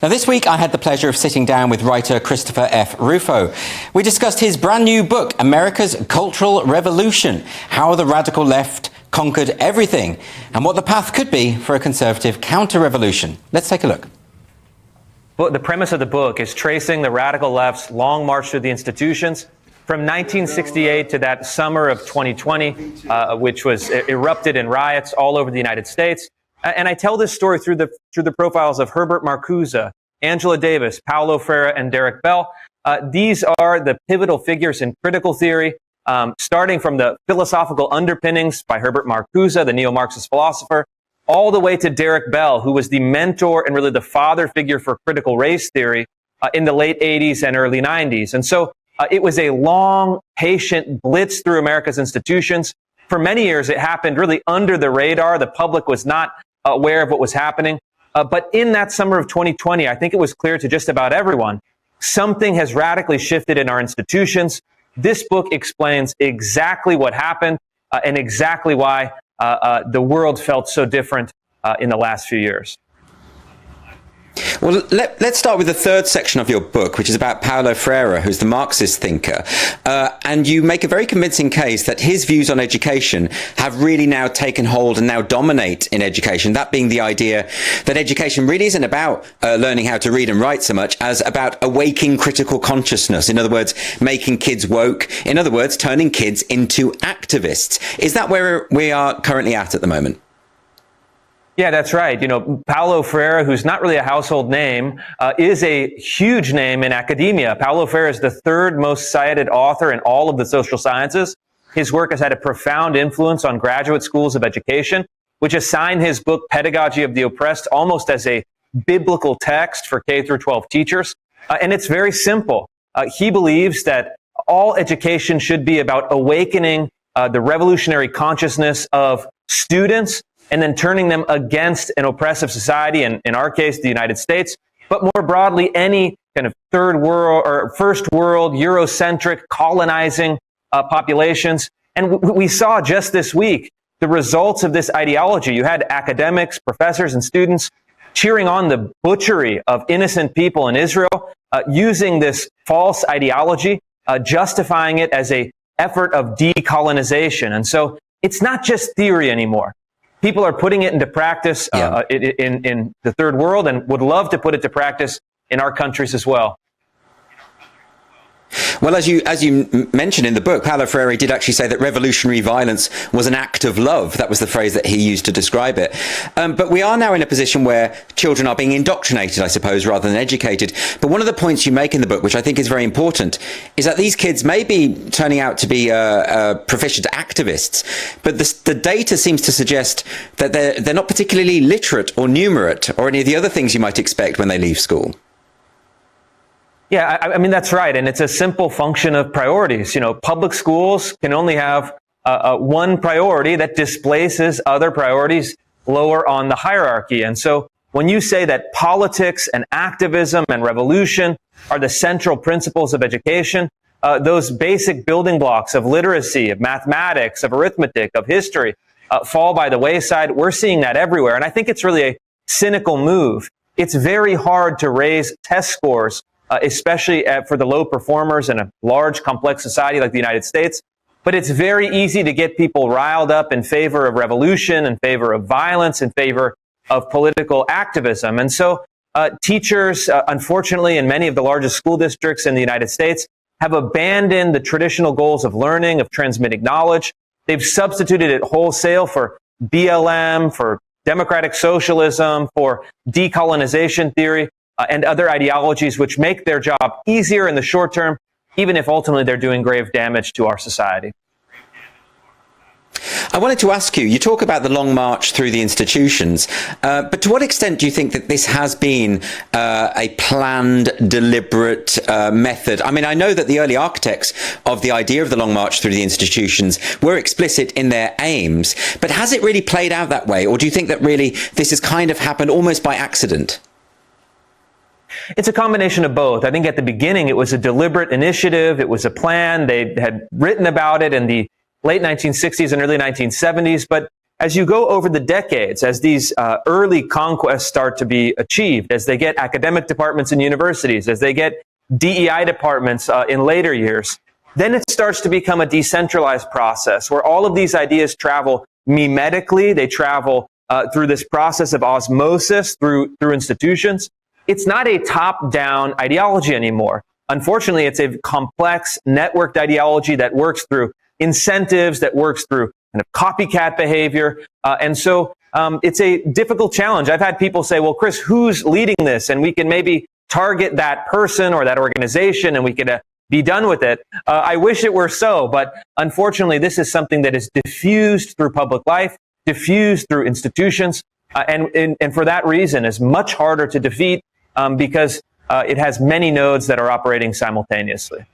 Now, this week I had the pleasure of sitting down with writer Christopher F. Rufo. We discussed his brand new book, America's Cultural Revolution: How the Radical Left Conquered Everything, and what the path could be for a conservative counter-revolution. Let's take a look. Well, the premise of the book is tracing the radical left's long march through the institutions from 1968 to that summer of 2020, which was erupted in riots all over the United States. And I tell this story through the profiles of Herbert Marcuse, Angela Davis, Paulo Freire, and Derek Bell. These are the pivotal figures in critical theory, starting from the philosophical underpinnings by Herbert Marcuse, the neo-Marxist philosopher, all the way to Derek Bell, who was the mentor and really the father figure for critical race theory in the late 80s and early 90s. And so it was a long, patient blitz through America's institutions. For many years, it happened really under the radar. The public was not aware of what was happening. But in that summer of 2020, I think it was clear to just about everyone, something has radically shifted in our institutions. This book explains exactly what happened and exactly why the world felt so different in the last few years. Well, let's start with the third section of your book, which is about Paulo Freire, who's the Marxist thinker. And you make a very convincing case that his views on education have really now taken hold and now dominate in education. That being the idea that education really isn't about learning how to read and write so much as about awaking critical consciousness. In other words, making kids woke. In other words, turning kids into activists. Is that where we are currently at the moment? Yeah, that's right. You know, Paulo Freire, who's not really a household name, is a huge name in academia. Paulo Freire is the third most cited author in all of the social sciences. His work has had a profound influence on graduate schools of education, which assign his book, Pedagogy of the Oppressed, almost as a biblical text for K through 12 teachers. And it's very simple. He believes that all education should be about awakening the revolutionary consciousness of students and then turning them against an oppressive society, and in our case, the United States, but more broadly, any kind of third world or first world, Eurocentric, colonizing populations. And we saw just this week the results of this ideology. You had academics, professors, and students cheering on the butchery of innocent people in Israel, using this false ideology, justifying it as an effort of decolonization. And so it's not just theory anymore. People are putting it into practice in the third world and would love to put it to practice in our countries as well. Well, as you mentioned in the book, Paulo Freire did actually say that revolutionary violence was an act of love. That was the phrase that he used to describe it. But we are now in a position where children are being indoctrinated, I suppose, rather than educated. But one of the points you make in the book, which I think is very important, is that these kids may be turning out to be proficient activists, but the data seems to suggest that they're not particularly literate or numerate or any of the other things you might expect when they leave school. Yeah, I mean, that's right. And it's a simple function of priorities. You know, public schools can only have one priority that displaces other priorities lower on the hierarchy. And so when you say that politics and activism and revolution are the central principles of education, those basic building blocks of literacy, of mathematics, of arithmetic, of history fall by the wayside. We're seeing that everywhere. And I think it's really a cynical move. It's very hard to raise test scores, especially for the low performers in a large, complex society like the United States. But it's very easy to get people riled up in favor of revolution, in favor of violence, in favor of political activism. And so teachers, unfortunately, in many of the largest school districts in the United States, have abandoned the traditional goals of learning, of transmitting knowledge. They've substituted it wholesale for BLM, for democratic socialism, for decolonization theory, and other ideologies which make their job easier in the short term, even if ultimately they're doing grave damage to our society. I wanted to ask you, you talk about the long march through the institutions, but to what extent do you think that this has been a planned, deliberate method? I mean, I know that the early architects of the idea of the long march through the institutions were explicit in their aims, but has it really played out that way? Or do you think that really this has kind of happened almost by accident? It's a combination of both. I think at the beginning it was a deliberate initiative. It was a plan. They had written about it in the late 1960s and early 1970s. But as you go over the decades, as these early conquests start to be achieved, as they get academic departments in universities, as they get DEI departments in later years, then it starts to become a decentralized process where all of these ideas travel mimetically. They travel through this process of osmosis through institutions. It's not a top-down ideology anymore. Unfortunately, it's a complex, networked ideology that works through incentives, that works through kind of copycat behavior. And so it's a difficult challenge. I've had people say, well, Chris, who's leading this? And we can maybe target that person or that organization and we could be done with it. I wish it were so, but unfortunately, this is something that is diffused through public life, diffused through institutions, and for that reason is much harder to defeat because it has many nodes that are operating simultaneously.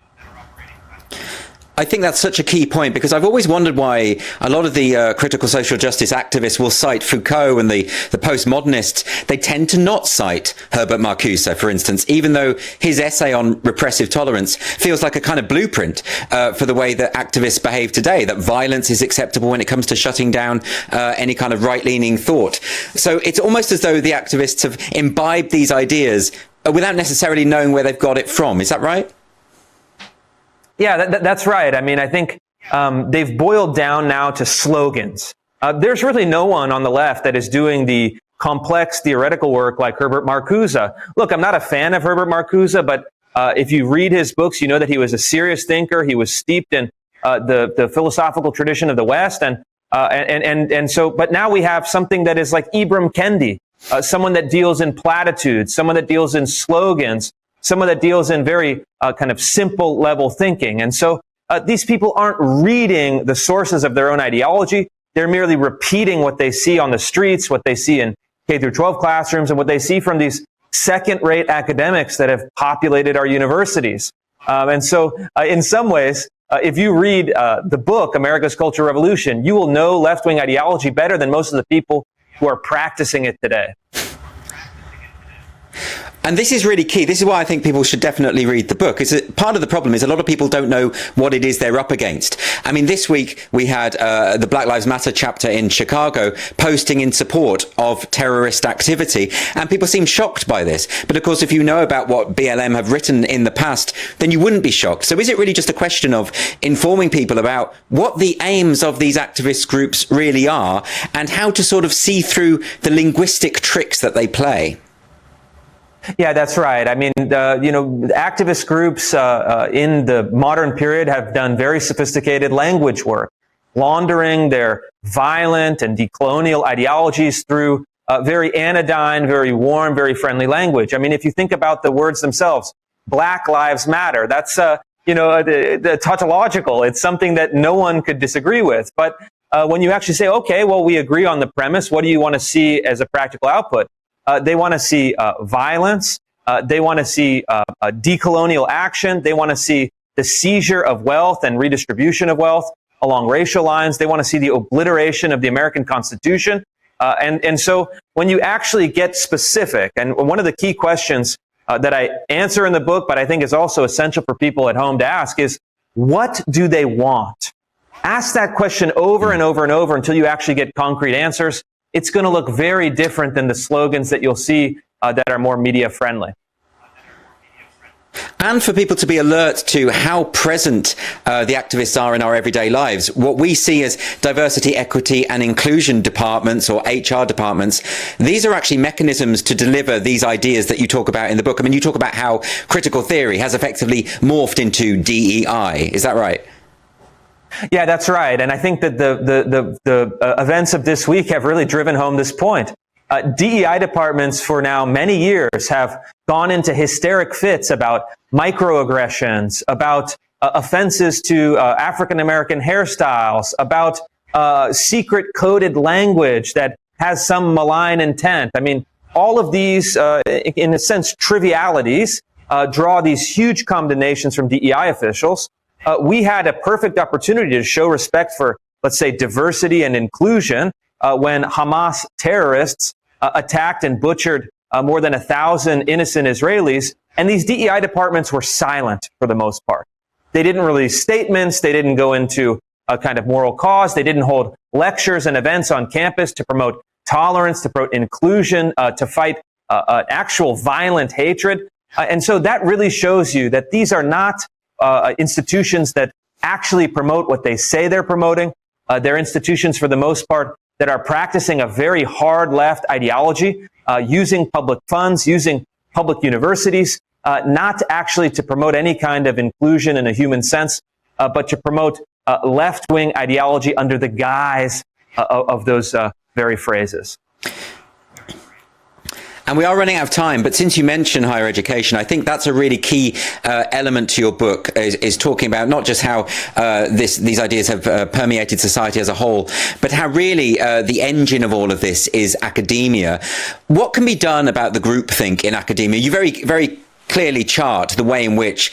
I think that's such a key point, because I've always wondered why a lot of the critical social justice activists will cite Foucault and the postmodernists. They tend to not cite Herbert Marcuse, for instance, even though his essay on repressive tolerance feels like a kind of blueprint for the way that activists behave today, that violence is acceptable when it comes to shutting down any kind of right-leaning thought. So it's almost as though the activists have imbibed these ideas without necessarily knowing where they've got it from. Is that right? Yeah, that's right. I mean, I think they've boiled down now to slogans. There's really no one on the left that is doing the complex theoretical work like Herbert Marcuse. Look, I'm not a fan of Herbert Marcuse, but if you read his books, you know that he was a serious thinker. He was steeped in the philosophical tradition of the West, and so. But now we have something that is like Ibram Kendi, someone that deals in platitudes, someone that deals in slogans, someone that deals in very kind of simple level thinking. And so these people aren't reading the sources of their own ideology. They're merely repeating what they see on the streets, what they see in K through 12 classrooms, and what they see from these second-rate academics that have populated our universities. And so in some ways, if you read the book, America's Cultural Revolution, you will know left-wing ideology better than most of the people who are practicing it today. And this is really key. This is why I think people should definitely read the book. Is that part of the problem is a lot of people don't know what it is they're up against. I mean, this week we had the Black Lives Matter chapter in Chicago posting in support of terrorist activity, and people seem shocked by this. But of course, if you know about what BLM have written in the past, then you wouldn't be shocked. So is it really just a question of informing people about what the aims of these activist groups really are and how to sort of see through the linguistic tricks that they play? Yeah, that's right. I mean, activist groups in the modern period have done very sophisticated language work, laundering their violent and decolonial ideologies through very anodyne, very warm, very friendly language. I mean, if you think about the words themselves, Black Lives Matter, that's, tautological. It's something that no one could disagree with. But when you actually say, okay, well, we agree on the premise, what do you want to see as a practical output? They want to see violence. They want to see decolonial action. They want to see the seizure of wealth and redistribution of wealth along racial lines. They want to see the obliteration of the American Constitution. And so when you actually get specific, and one of the key questions that I answer in the book, but I think is also essential for people at home to ask is, what do they want? Ask that question over and over and over until you actually get concrete answers. It's going to look very different than the slogans that you'll see that are more media friendly. And for people to be alert to how present the activists are in our everyday lives. What we see as diversity, equity and inclusion departments or HR departments, these are actually mechanisms to deliver these ideas that you talk about in the book. I mean, you talk about how critical theory has effectively morphed into DEI. Is that right? Yeah, that's right. And I think that the events of this week have really driven home this point. DEI departments for now many years have gone into hysteric fits about microaggressions, about offenses to African-American hairstyles, about secret coded language that has some malign intent. I mean, all of these, in a sense, trivialities draw these huge condemnations from DEI officials. We had a perfect opportunity to show respect for, let's say, diversity and inclusion when Hamas terrorists attacked and butchered more than 1,000 innocent Israelis, and these DEI departments were silent for the most part. They didn't release statements. They didn't go into a kind of moral cause. They didn't hold lectures and events on campus to promote tolerance, to promote inclusion, to fight actual violent hatred. And so that really shows you that these are not institutions that actually promote what they say they're promoting. They're institutions, for the most part, that are practicing a very hard left ideology, using public funds, using public universities, not actually to promote any kind of inclusion in a human sense, but to promote left-wing ideology under the guise of those very phrases. And we are running out of time, but since you mentioned higher education, I think that's a really key element to your book, is talking about not just how these ideas have permeated society as a whole, but how really the engine of all of this is academia. What can be done about the groupthink in academia? You very clearly chart the way in which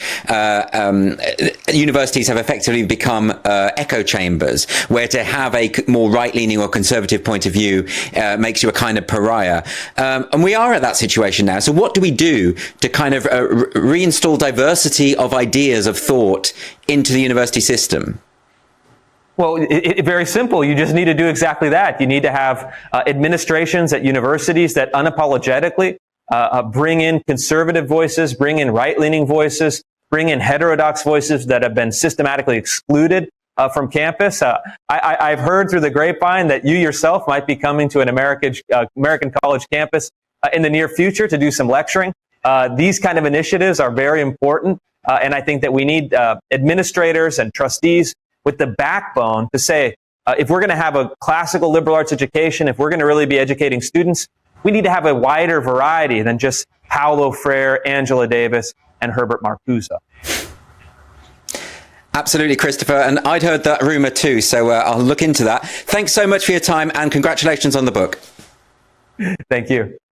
universities have effectively become echo chambers, where to have a more right-leaning or conservative point of view makes you a kind of pariah. And we are at that situation now. So what do we do to kind of reinstall diversity of ideas of thought into the university system? Well, very simple. You just need to do exactly that. You need to have administrations at universities that unapologetically bring in conservative voices, bring in right-leaning voices, bring in heterodox voices that have been systematically excluded from campus. I've heard through the grapevine that you yourself might be coming to an American college campus in the near future to do some lecturing. These kind of initiatives are very important, and I think that we need administrators and trustees with the backbone to say, if we're going to have a classical liberal arts education, if we're going to really be educating students, we need to have a wider variety than just Paulo Freire, Angela Davis, and Herbert Marcuse. Absolutely, Christopher. And I'd heard that rumor too, so I'll look into that. Thanks so much for your time, and congratulations on the book. Thank you.